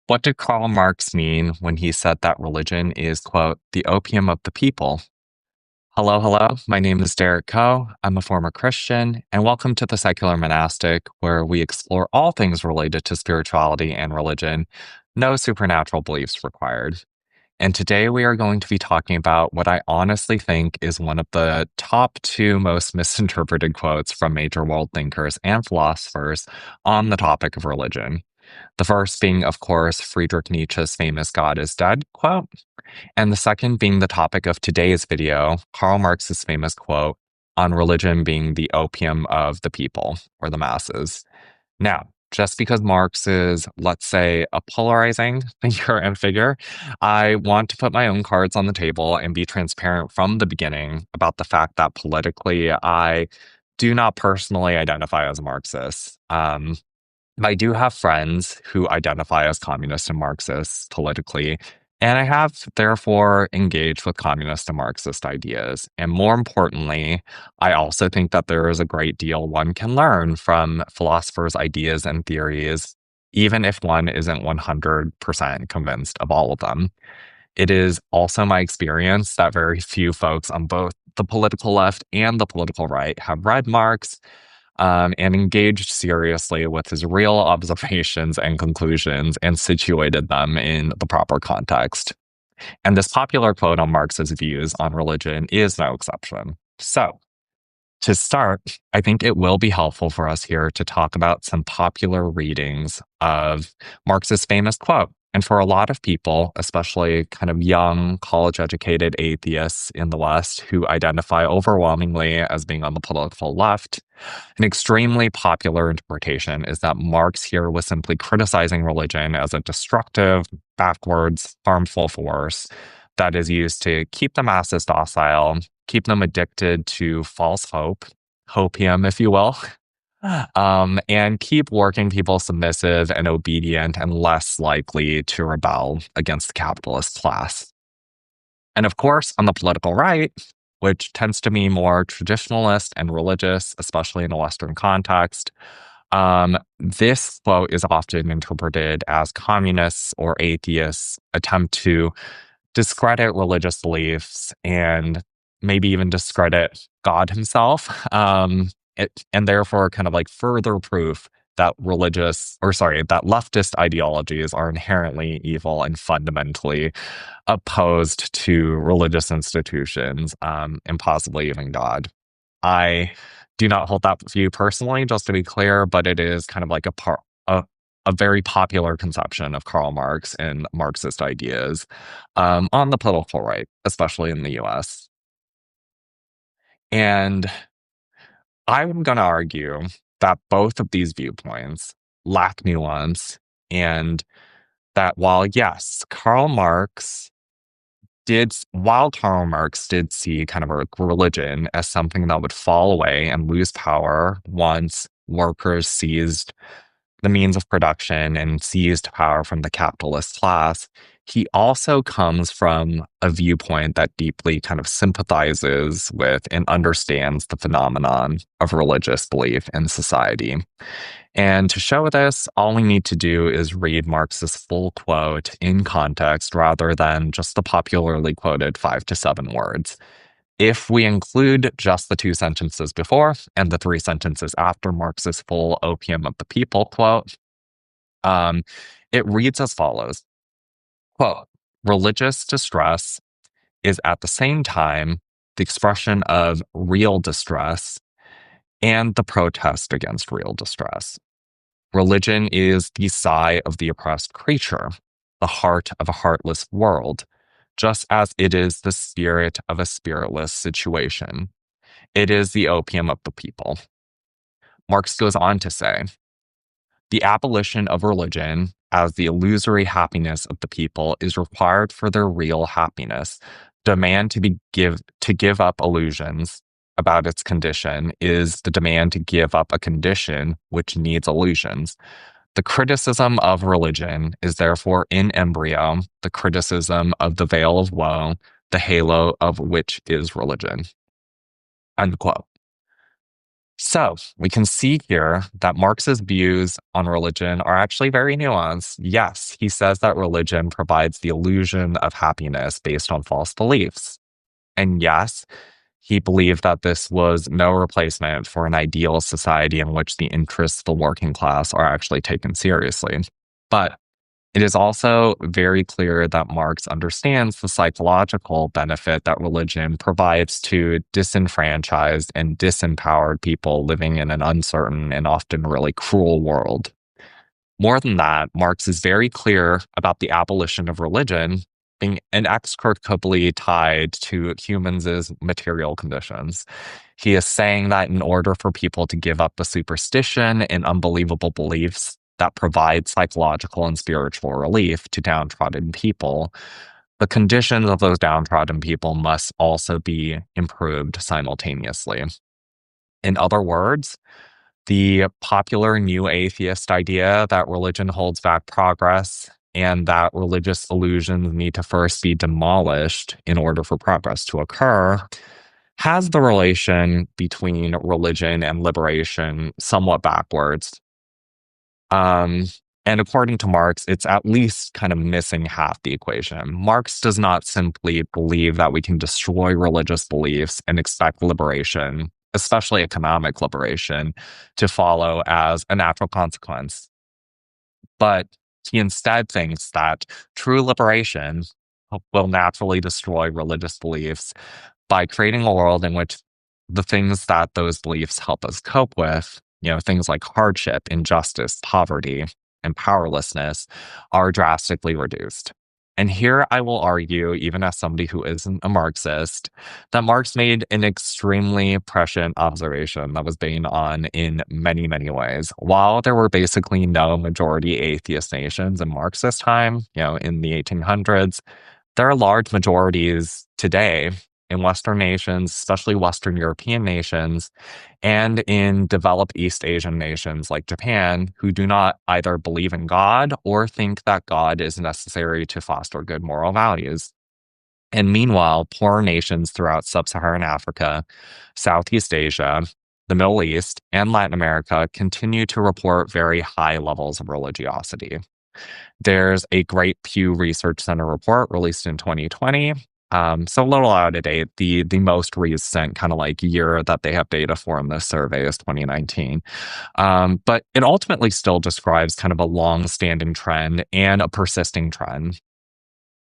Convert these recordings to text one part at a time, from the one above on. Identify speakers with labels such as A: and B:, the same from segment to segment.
A: What did Karl Marx mean when he said that religion is, quote, the opium of the people? Hello, hello. My name is Derek Coe. I'm a former Christian, and welcome to the Secular Monastic, where we explore all things related to spirituality and religion, no supernatural beliefs required. And today we are going to be talking about what I honestly think is one of the top two most misinterpreted quotes from major world thinkers and philosophers on the topic of religion. The first being, of course, Friedrich Nietzsche's famous God is dead quote, and the second being the topic of today's video, Karl Marx's famous quote on religion being the opium of the people or the masses. Now, just because Marx is, let's say, a polarizing thinker and figure, I want to put my own cards on the table and be transparent from the beginning about the fact that politically, I do not personally identify as a Marxist. I do have friends who identify as communists and Marxists politically, and I have therefore engaged with communist and Marxist ideas. And more importantly, I also think that there is a great deal one can learn from philosophers' ideas and theories, even if one isn't 100% convinced of all of them. It is also my experience that very few folks on both the political left and the political right have read Marx and engaged seriously with his real observations and conclusions and situated them in the proper context. And this popular quote on Marx's views on religion is no exception. So, to start, I think it will be helpful for us here to talk about some popular readings of Marx's famous quote. And for a lot of people, especially kind of young, college educated atheists in the West who identify overwhelmingly as being on the political left, an extremely popular interpretation is that Marx here was simply criticizing religion as a destructive, backwards, harmful force that is used to keep the masses docile, keep them addicted to false hope, hopium, if you will, and keep working people submissive and obedient and less likely to rebel against the capitalist class. And of course, on the political right, which tends to be more traditionalist and religious, especially in a Western context, this quote is often interpreted as communists or atheists attempt to discredit religious beliefs and maybe even discredit God himself, and therefore kind of like further proof that that leftist ideologies are inherently evil and fundamentally opposed to religious institutions, and possibly even God. I do not hold that view personally, just to be clear, but it is kind of like a very popular conception of Karl Marx and Marxist ideas on the political right, especially in the US. And I'm going to argue that both of these viewpoints lack nuance, and that while Karl Marx did see kind of a religion as something that would fall away and lose power once workers seized the means of production and seized power from the capitalist class, he also comes from a viewpoint that deeply kind of sympathizes with and understands the phenomenon of religious belief in society. And to show this, all we need to do is read Marx's full quote in context rather than just the popularly quoted 5 to 7 words. If we include just the 2 sentences before and the 3 sentences after Marx's full opium of the people quote, it reads as follows, quote, religious distress is at the same time the expression of real distress and the protest against real distress. Religion is the sigh of the oppressed creature, the heart of a heartless world, just as it is the spirit of a spiritless situation. It is the opium of the people. Marx goes on to say, the abolition of religion as the illusory happiness of the people is required for their real happiness. Demand to give up illusions about its condition is the demand to give up a condition which needs illusions. The criticism of religion is therefore in embryo the criticism of the veil of woe, the halo of which is religion. Unquote. So we can see here that Marx's views on religion are actually very nuanced. Yes, he says that religion provides the illusion of happiness based on false beliefs. And yes, he believed that this was no replacement for an ideal society in which the interests of the working class are actually taken seriously. But it is also very clear that Marx understands the psychological benefit that religion provides to disenfranchised and disempowered people living in an uncertain and often really cruel world. More than that, Marx is very clear about the abolition of religion being inextricably tied to humans' material conditions. He is saying that in order for people to give up the superstition and unbelievable beliefs that provide psychological and spiritual relief to downtrodden people, the conditions of those downtrodden people must also be improved simultaneously. In other words, the popular new atheist idea that religion holds back progress and that religious illusions need to first be demolished in order for progress to occur has the relation between religion and liberation somewhat backwards. Um, and according to Marx, it's at least kind of missing half the equation. Marx does not simply believe that we can destroy religious beliefs and expect liberation, especially economic liberation, to follow as a natural consequence. But he instead thinks that true liberation will naturally destroy religious beliefs by creating a world in which the things that those beliefs help us cope with, things like hardship, injustice, poverty, and powerlessness, are drastically reduced. And here I will argue, even as somebody who isn't a Marxist, that Marx made an extremely prescient observation that was bang on in many, many ways. While there were basically no majority atheist nations in Marxist time, in the 1800s, there are large majorities today in Western nations, especially Western European nations, and in developed East Asian nations like Japan, who do not either believe in God or think that God is necessary to foster good moral values. And meanwhile, poor nations throughout sub-Saharan Africa, Southeast Asia, the Middle East, and Latin America continue to report very high levels of religiosity. There's a great Pew Research Center report released in 2020. So a little out of date. The most recent kind of like year that they have data for in this survey is 2019. But it ultimately still describes kind of a long-standing trend and a persisting trend.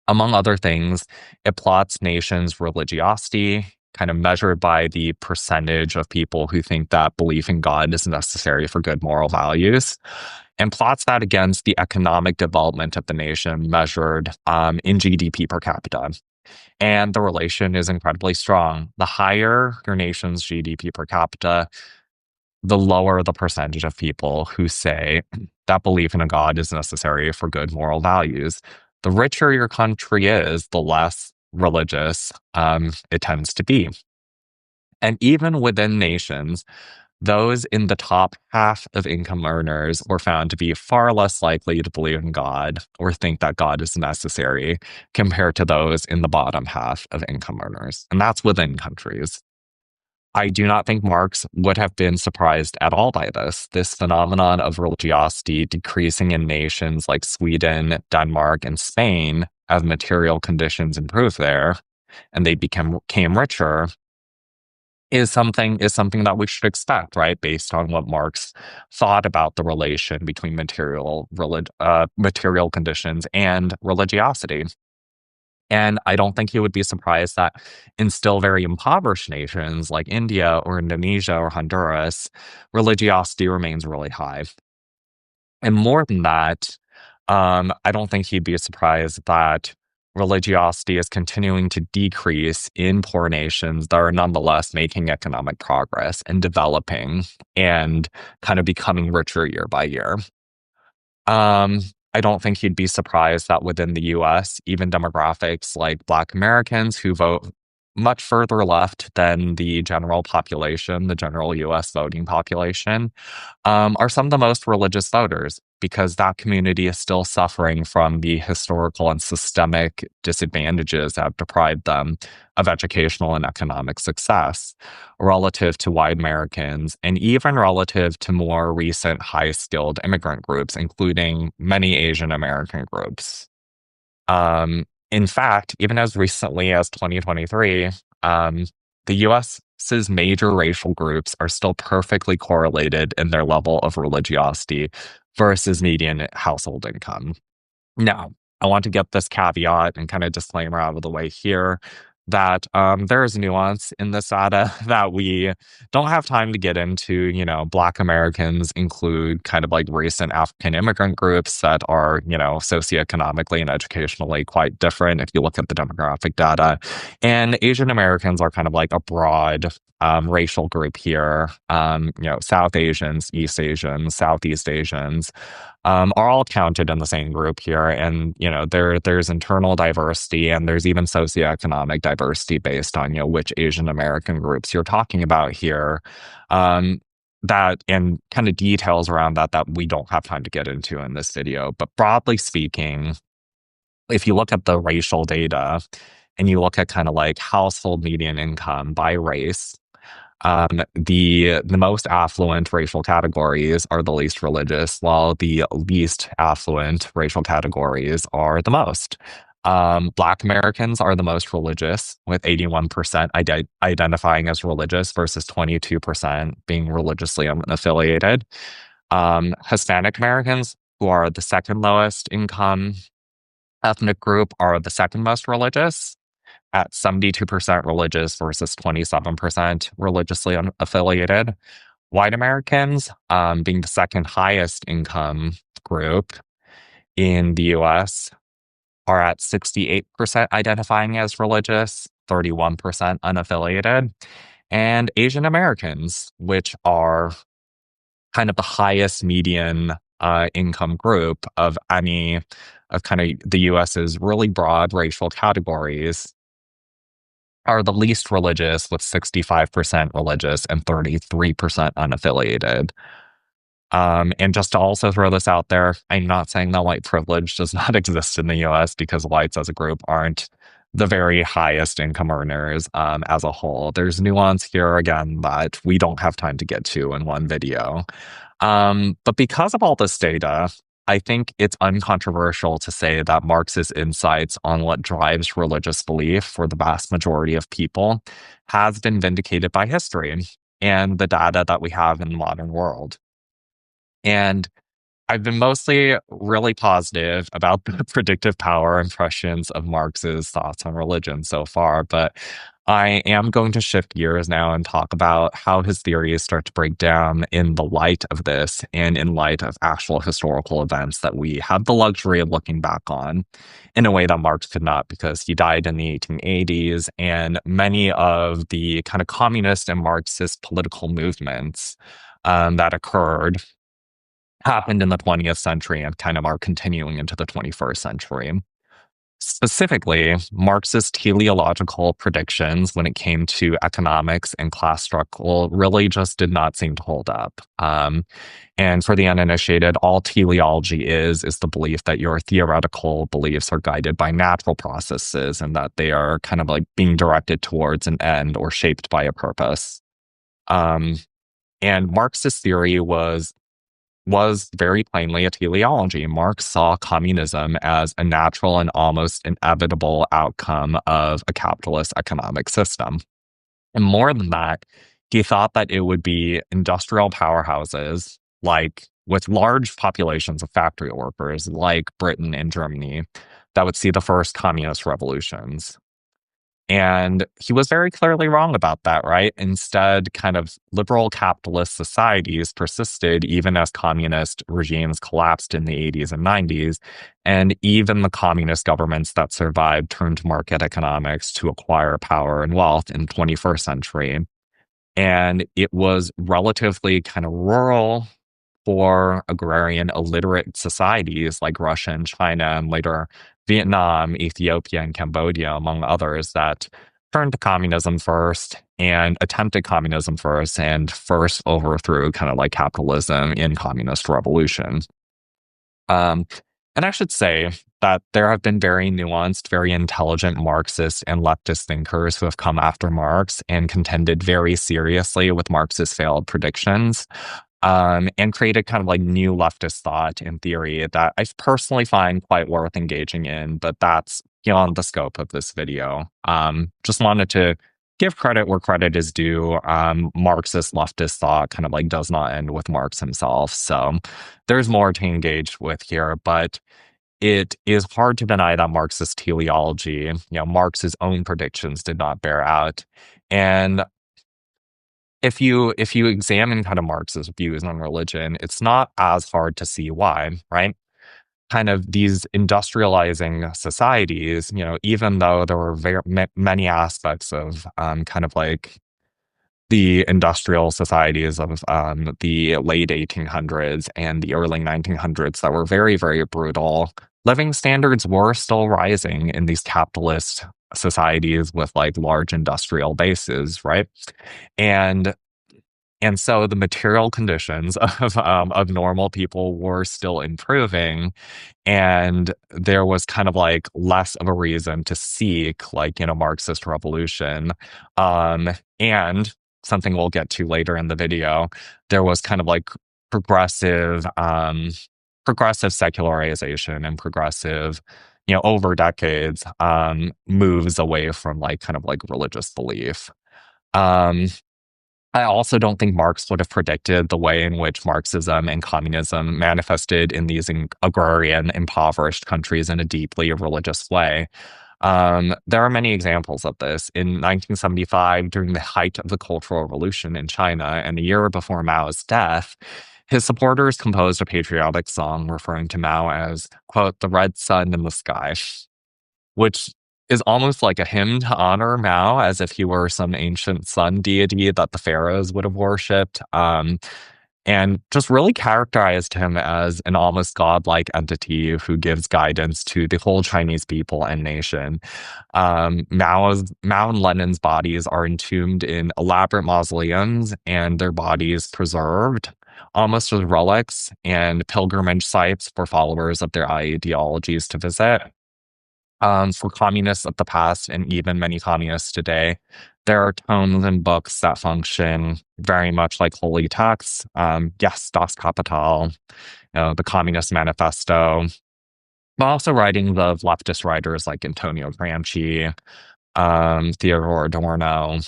A: Among other things, it plots nations' religiosity, kind of measured by the percentage of people who think that belief in God is necessary for good moral values, and plots that against the economic development of the nation measured in GDP per capita. And the relation is incredibly strong. The higher your nation's GDP per capita, the lower the percentage of people who say that belief in a God is necessary for good moral values. The richer your country is, the less religious it tends to be. And even within nations, those in the top half of income earners were found to be far less likely to believe in God or think that God is necessary compared to those in the bottom half of income earners. And that's within countries. I do not think Marx would have been surprised at all by this. This phenomenon of religiosity decreasing in nations like Sweden, Denmark, and Spain as material conditions improved there and they became richer is something that we should expect, right? Based on what Marx thought about the relation between material conditions and religiosity. And I don't think he would be surprised that in still very impoverished nations like India or Indonesia or Honduras, religiosity remains really high. And more than that, I don't think he'd be surprised that religiosity is continuing to decrease in poor nations that are nonetheless making economic progress and developing and kind of becoming richer year by year. I don't think he'd be surprised that within the US, even demographics like Black Americans who vote much further left than the general population, the general US voting population, are some of the most religious voters. because that community is still suffering from the historical and systemic disadvantages that have deprived them of educational and economic success relative to white Americans, and even relative to more recent high skilled immigrant groups, including many Asian American groups. In fact, even as recently as 2023, the US's major racial groups are still perfectly correlated in their level of religiosity versus median household income. Now, I want to get this caveat and kind of disclaimer out of the way here that there is nuance in this data that we don't have time to get into. Black Americans include kind of like recent African immigrant groups that are, socioeconomically and educationally quite different if you look at the demographic data. And Asian Americans are kind of like a broad racial group here. South Asians, East Asians, Southeast Asians are all counted in the same group here. And, there's internal diversity and there's even socioeconomic diversity based on, which Asian American groups you're talking about here. That and kind of details around that we don't have time to get into in this video. But broadly speaking, if you look at the racial data and you look at kind of like household median income by race, the most affluent racial categories are the least religious, while the least affluent racial categories are the most. Black Americans are the most religious, with 81% identifying as religious versus 22% being religiously unaffiliated. Hispanic Americans, who are the second lowest income ethnic group, are the second most religious, at 72% religious versus 27% religiously unaffiliated. White Americans, being the second highest income group in the US, are at 68% identifying as religious, 31% unaffiliated. And Asian Americans, which are kind of the highest median income group of any of kind of the US's really broad racial categories, are the least religious, with 65% religious and 33% unaffiliated. And just to also throw this out there, I'm not saying that white privilege does not exist in the US, because whites as a group aren't the very highest income earners as a whole. There's nuance here, again, that we don't have time to get to in one video. But because of all this data, I think it's uncontroversial to say that Marx's insights on what drives religious belief for the vast majority of people has been vindicated by history and the data that we have in the modern world. And I've been mostly really positive about the predictive power impressions of Marx's thoughts on religion so far, but I am going to shift gears now and talk about how his theories start to break down in the light of this and in light of actual historical events that we have the luxury of looking back on in a way that Marx could not, because he died in the 1880s, and many of the kind of communist and Marxist political movements that occurred happened in the 20th century and kind of are continuing into the 21st century. Specifically, Marx's teleological predictions when it came to economics and class struggle really just did not seem to hold up. And for the uninitiated, all teleology is the belief that your theoretical beliefs are guided by natural processes and that they are kind of like being directed towards an end or shaped by a purpose. And Marx's theory was very plainly a teleology. Marx saw communism as a natural and almost inevitable outcome of a capitalist economic system. And more than that, he thought that it would be industrial powerhouses, like with large populations of factory workers, like Britain and Germany, that would see the first communist revolutions. And he was very clearly wrong about that, right? Instead, kind of liberal capitalist societies persisted even as communist regimes collapsed in the 80s and 90s. And even the communist governments that survived turned to market economics to acquire power and wealth in the 21st century. And it was relatively kind of rural, for agrarian illiterate societies like Russia and China, and later Vietnam, Ethiopia, and Cambodia, among others, that turned to communism first and attempted communism first and first overthrew kind of like capitalism in communist revolution. Um, and I should say that there have been very nuanced, very intelligent Marxist and leftist thinkers who have come after Marx and contended very seriously with Marx's failed predictions, and created kind of like new leftist thought and theory that I personally find quite worth engaging in, but that's beyond the scope of this video. Just wanted to give credit where credit is due. Marxist leftist thought kind of like does not end with Marx himself. So there's more to engage with here, but it is hard to deny that Marxist teleology, Marx's own predictions did not bear out. And if you examine kind of Marx's views on religion, it's not as hard to see why, right? Kind of these industrializing societies, even though there were many aspects of kind of like the industrial societies of the late 1800s and the early 1900s that were very, very brutal, living standards were still rising in these capitalist societies with like large industrial bases, right? And and so the material conditions of normal people were still improving, and there was kind of like less of a reason to seek like Marxist revolution, and something we'll get to later in the video. There was kind of like progressive, progressive secularization and progressive, over decades, moves away from like kind of like religious belief. Um, I also don't think Marx would have predicted the way in which Marxism and communism manifested in these agrarian, impoverished countries in a deeply religious way. There are many examples of this. In 1975, during the height of the Cultural Revolution in China and a year before Mao's death, his supporters composed a patriotic song referring to Mao as, quote, the red sun in the sky, which is almost like a hymn to honor Mao as if he were some ancient sun deity that the pharaohs would have worshipped, and just really characterized him as an almost godlike entity who gives guidance to the whole Chinese people and nation. Mao and Lenin's bodies are entombed in elaborate mausoleums and their bodies preserved almost as relics and pilgrimage sites for followers of their ideologies to visit. For communists of the past and even many communists today, there are tomes and books that function very much like holy texts. Yes, Das Kapital, the Communist Manifesto, but also writings of leftist writers like Antonio Gramsci, Theodore Adorno.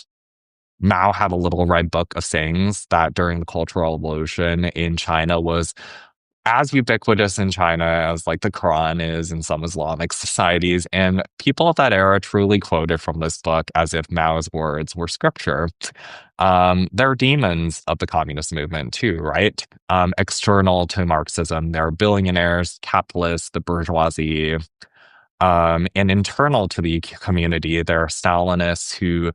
A: Mao had a little red book of sayings that during the Cultural Revolution in China was as ubiquitous in China as like the Quran is in some Islamic societies. And people of that era truly quoted from this book as if Mao's words were scripture. There are demons of the communist movement too, right? External to Marxism, there are billionaires, capitalists, the bourgeoisie. And internal to the community, there are Stalinists who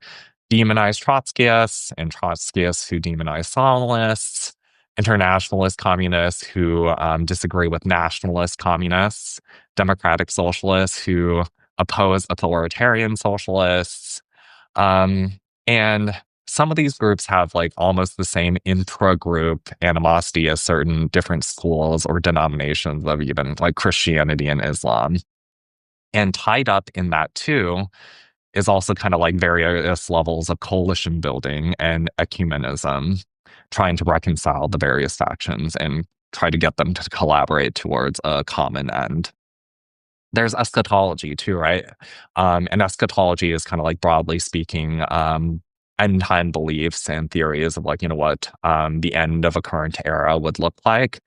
A: demonize Trotskyists and Trotskyists who demonize Stalinists, internationalist communists who disagree with nationalist communists, democratic socialists who oppose authoritarian socialists. And some of these groups have like almost the same intra-group animosity as certain different schools or denominations of even like Christianity and Islam. And tied up in that too is also kind of like various levels of coalition building and ecumenism, trying to reconcile the various factions and try to get them to collaborate towards a common end. There's eschatology too, right? And eschatology is kind of like broadly speaking, end time beliefs and theories of like, what the end of a current era would look like,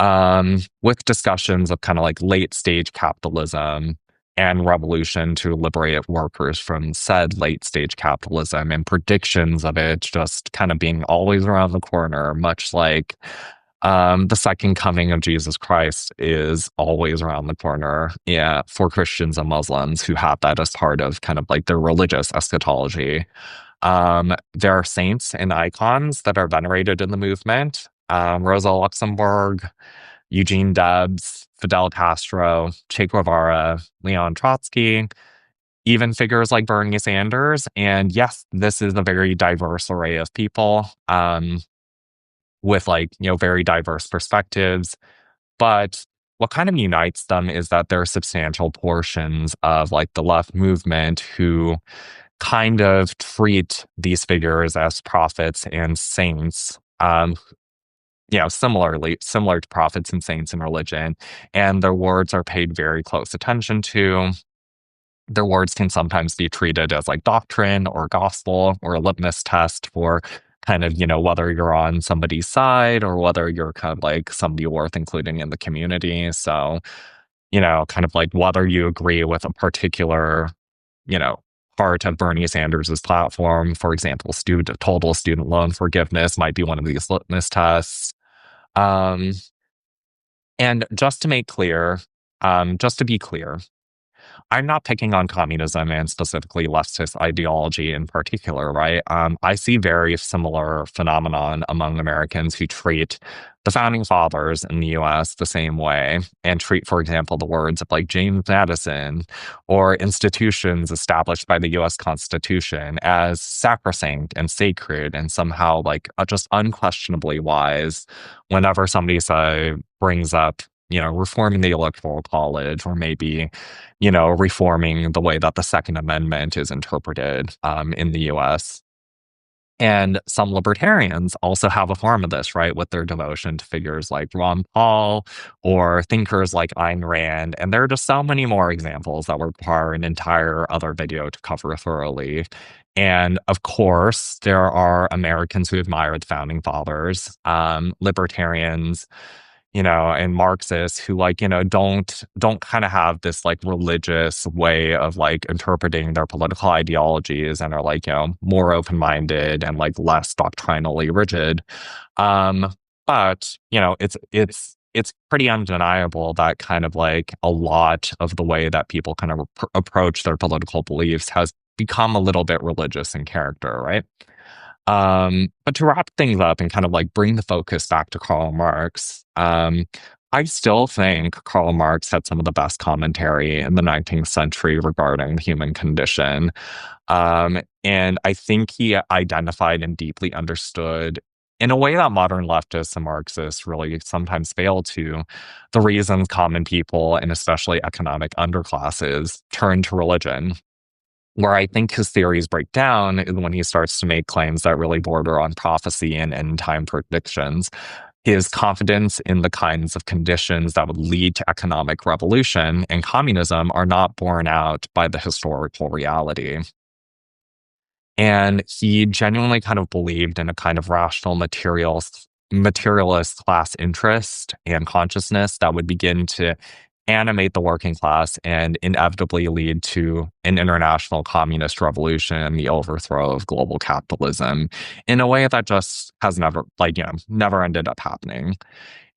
A: with discussions of kind of like late stage capitalism and revolution to liberate workers from said late stage capitalism and predictions of it just kind of being always around the corner, much like the second coming of Jesus Christ is always around the corner, yeah, for Christians and Muslims who have that as part of kind of like their religious eschatology. There are saints and icons that are venerated in the movement. Rosa Luxemburg, Eugene Debs, Fidel Castro, Che Guevara, Leon Trotsky, even figures like Bernie Sanders. And yes, this is a very diverse array of people, with like, very diverse perspectives. But what kind of unites them is that there are substantial portions of like the left movement who kind of treat these figures as prophets and saints. Similar to prophets and saints in religion, and their words are paid very close attention to. Their words can sometimes be treated as like doctrine or gospel or a litmus test for kind of, whether you're on somebody's side or whether you're kind of like somebody worth including in the community. So, kind of like whether you agree with a particular, you know, part of Bernie Sanders's platform. For example, total student loan forgiveness might be one of these litmus tests. Um, and just to be clear, I'm not picking on communism and specifically leftist ideology in particular, right? I see very similar phenomenon among Americans who treat the founding fathers in the U.S. the same way and treat, for example, the words of like James Madison or institutions established by the U.S. Constitution as sacrosanct and sacred and somehow like just unquestionably wise whenever somebody brings up reforming the electoral college or maybe reforming the way that the Second Amendment is interpreted in the US. And some libertarians also have a form of this, right, with their devotion to figures like Ron Paul or thinkers like Ayn Rand. And there are just so many more examples that would require an entire other video to cover thoroughly. And of course, there are Americans who admire the founding fathers, libertarians, and Marxists who don't kind of have this like religious way of like interpreting their political ideologies and are like, more open-minded and like less doctrinally rigid. But it's pretty undeniable that kind of like a lot of the way that people kind of approach their political beliefs has become a little bit religious in character, right? But to wrap things up and kind of like bring the focus back to Karl Marx, I still think Karl Marx had some of the best commentary in the 19th century regarding the human condition. And I think he identified and deeply understood, in a way that modern leftists and Marxists really sometimes fail to, the reasons common people and especially economic underclasses turn to religion. Where I think his theories break down is when he starts to make claims that really border on prophecy and end time predictions. His confidence in the kinds of conditions that would lead to economic revolution and communism are not borne out by the historical reality. And he genuinely kind of believed in a kind of rational materialist class interest and consciousness that would begin to animate the working class and inevitably lead to an international communist revolution and the overthrow of global capitalism in a way that just has never ended up happening.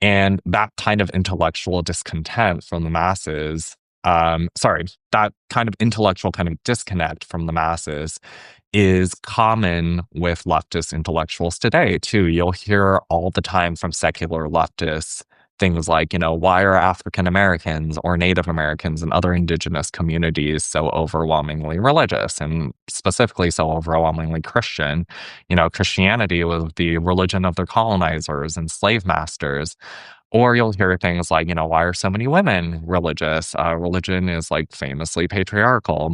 A: And that kind of intellectual discontent from the masses, that kind of intellectual kind of disconnect from the masses is common with leftist intellectuals today, too. You'll hear all the time from secular leftists things like, why are African Americans or Native Americans and other indigenous communities so overwhelmingly religious and specifically so overwhelmingly Christian? Christianity was the religion of their colonizers and slave masters. Or you'll hear things like, why are so many women religious? Religion is like famously patriarchal.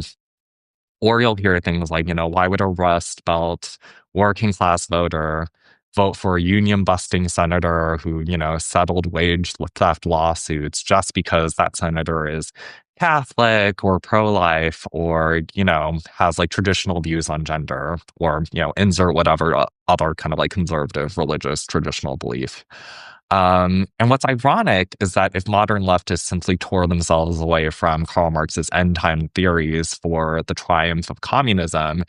A: Or you'll hear things like, why would a Rust Belt working class voter vote for a union busting senator who, settled wage theft lawsuits just because that senator is Catholic or pro-life or, has like traditional views on gender or, insert whatever other kind of like conservative religious traditional belief. And what's ironic is that if modern leftists simply tore themselves away from Karl Marx's end-time theories for the triumph of communism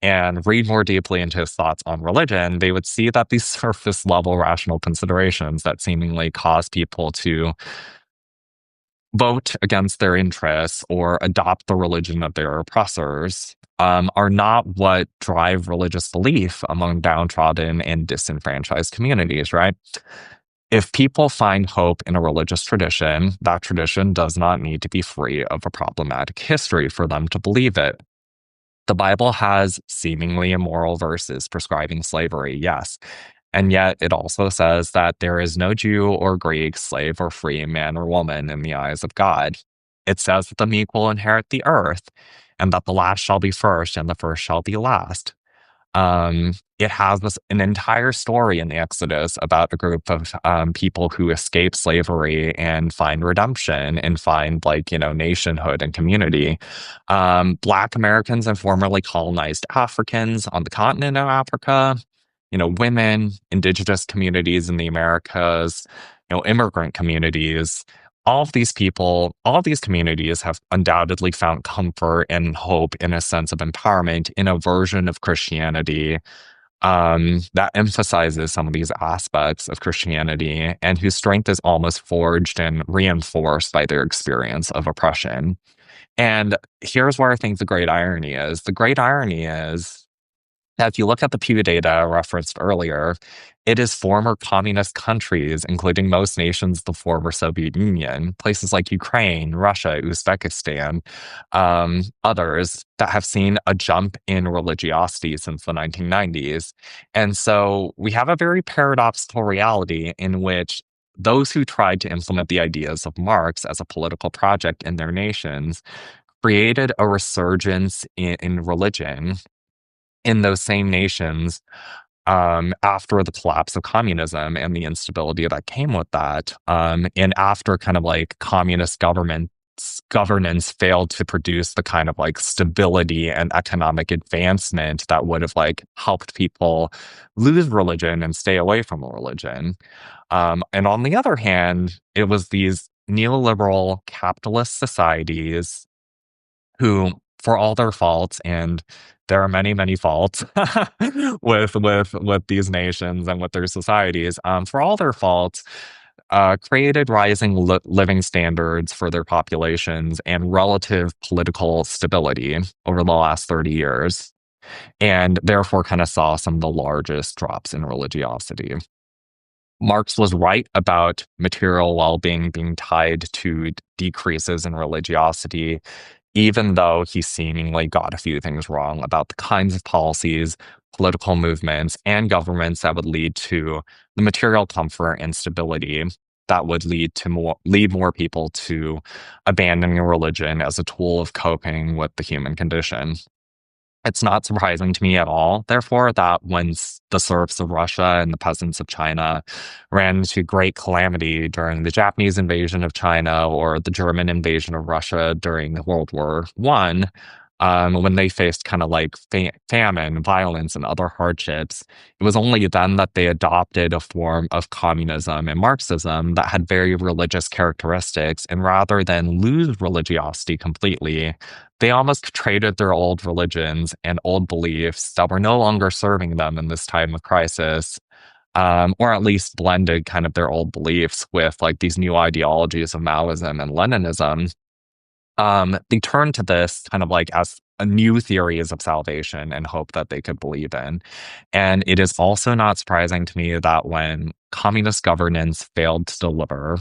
A: and read more deeply into his thoughts on religion, they would see that these surface-level rational considerations that seemingly cause people to vote against their interests or adopt the religion of their oppressors are not what drive religious belief among downtrodden and disenfranchised communities, right? If people find hope in a religious tradition, that tradition does not need to be free of a problematic history for them to believe it. The Bible has seemingly immoral verses prescribing slavery, yes. And yet it also says that there is no Jew or Greek, slave or free, man or woman in the eyes of God. It says that the meek will inherit the earth, and that the last shall be first, and the first shall be last. It has an entire story in the Exodus about a group of people who escape slavery and find redemption and find, like, nationhood and community. Black Americans and formerly colonized Africans on the continent of Africa, women, indigenous communities in the Americas, immigrant communities. All of these communities have undoubtedly found comfort and hope in a sense of empowerment in a version of Christianity that emphasizes some of these aspects of Christianity and whose strength is almost forged and reinforced by their experience of oppression. And here's where I think the great irony is. The great irony is now, if you look at the Pew data referenced earlier, it is former communist countries, including most nations of the former Soviet Union, places like Ukraine, Russia, Uzbekistan, others that have seen a jump in religiosity since the 1990s. And so we have a very paradoxical reality in which those who tried to implement the ideas of Marx as a political project in their nations created a resurgence in religion in those same nations after the collapse of communism and the instability that came with that, and after kind of like communist governance failed to produce the kind of like stability and economic advancement that would have like helped people lose religion and stay away from religion. And on the other hand, it was these neoliberal capitalist societies who, for all their faults, and there are many, many faults with these nations and with their societies, for all their faults, created rising living standards for their populations and relative political stability over the last 30 years, and therefore kind of saw some of the largest drops in religiosity. Marx was right about material well-being being tied to decreases in religiosity, even though he seemingly got a few things wrong about the kinds of policies, political movements, and governments that would lead to the material comfort and stability that would lead more people to abandoning religion as a tool of coping with the human condition. It's not surprising to me at all, therefore, that when the serfs of Russia and the peasants of China ran into great calamity during the Japanese invasion of China or the German invasion of Russia during World War I, when they faced kind of like famine, violence, and other hardships, it was only then that they adopted a form of communism and Marxism that had very religious characteristics. And rather than lose religiosity completely, they almost traded their old religions and old beliefs that were no longer serving them in this time of crisis, or at least blended kind of their old beliefs with like these new ideologies of Maoism and Leninism. They turned to this kind of like as a new theories of salvation and hope that they could believe in. And it is also not surprising to me that when communist governance failed to deliver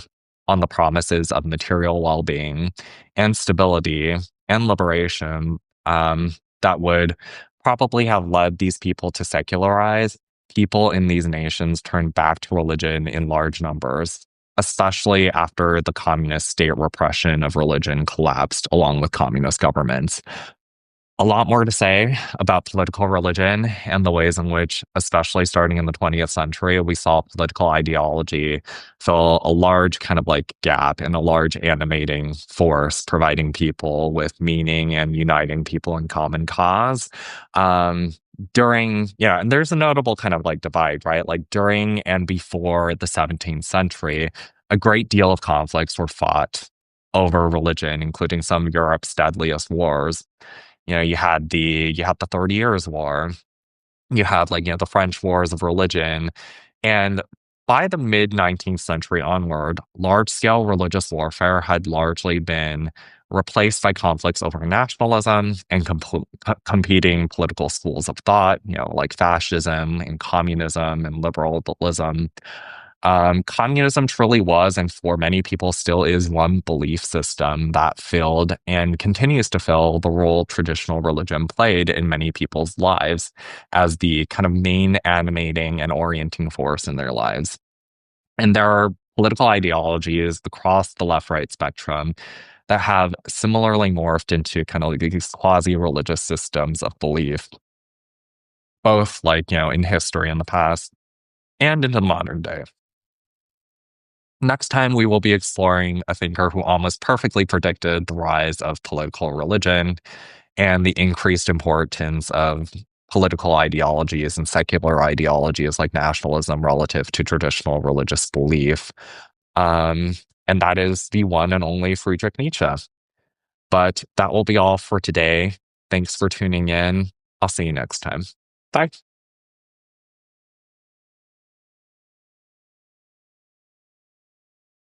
A: on the promises of material well-being and stability and liberation, that would probably have led these people to secularize, people in these nations turned back to religion in large numbers, especially after the communist state repression of religion collapsed along with communist governments. A lot more to say about political religion and the ways in which, especially starting in the 20th century, we saw political ideology fill a large kind of like gap and a large animating force, providing people with meaning and uniting people in common cause. And there's a notable kind of like divide, right? Like during and before the 17th century, a great deal of conflicts were fought over religion, including some of Europe's deadliest wars. You had the 30 Years' War. You had the French Wars of Religion. And by the mid-19th century onward, large-scale religious warfare had largely been replaced by conflicts over nationalism and competing political schools of thought, like fascism and communism and liberalism. Communism truly was, and for many people still is, one belief system that filled and continues to fill the role traditional religion played in many people's lives as the kind of main animating and orienting force in their lives. And there are political ideologies across the left right spectrum that have similarly morphed into kind of like these quasi religious systems of belief, both like, in history in the past and into the modern day. Next time, we will be exploring a thinker who almost perfectly predicted the rise of political religion and the increased importance of political ideologies and secular ideologies like nationalism relative to traditional religious belief. Um, and that is the one and only Friedrich Nietzsche. But that will be all for today. Thanks for tuning in. I'll see you next time. Bye.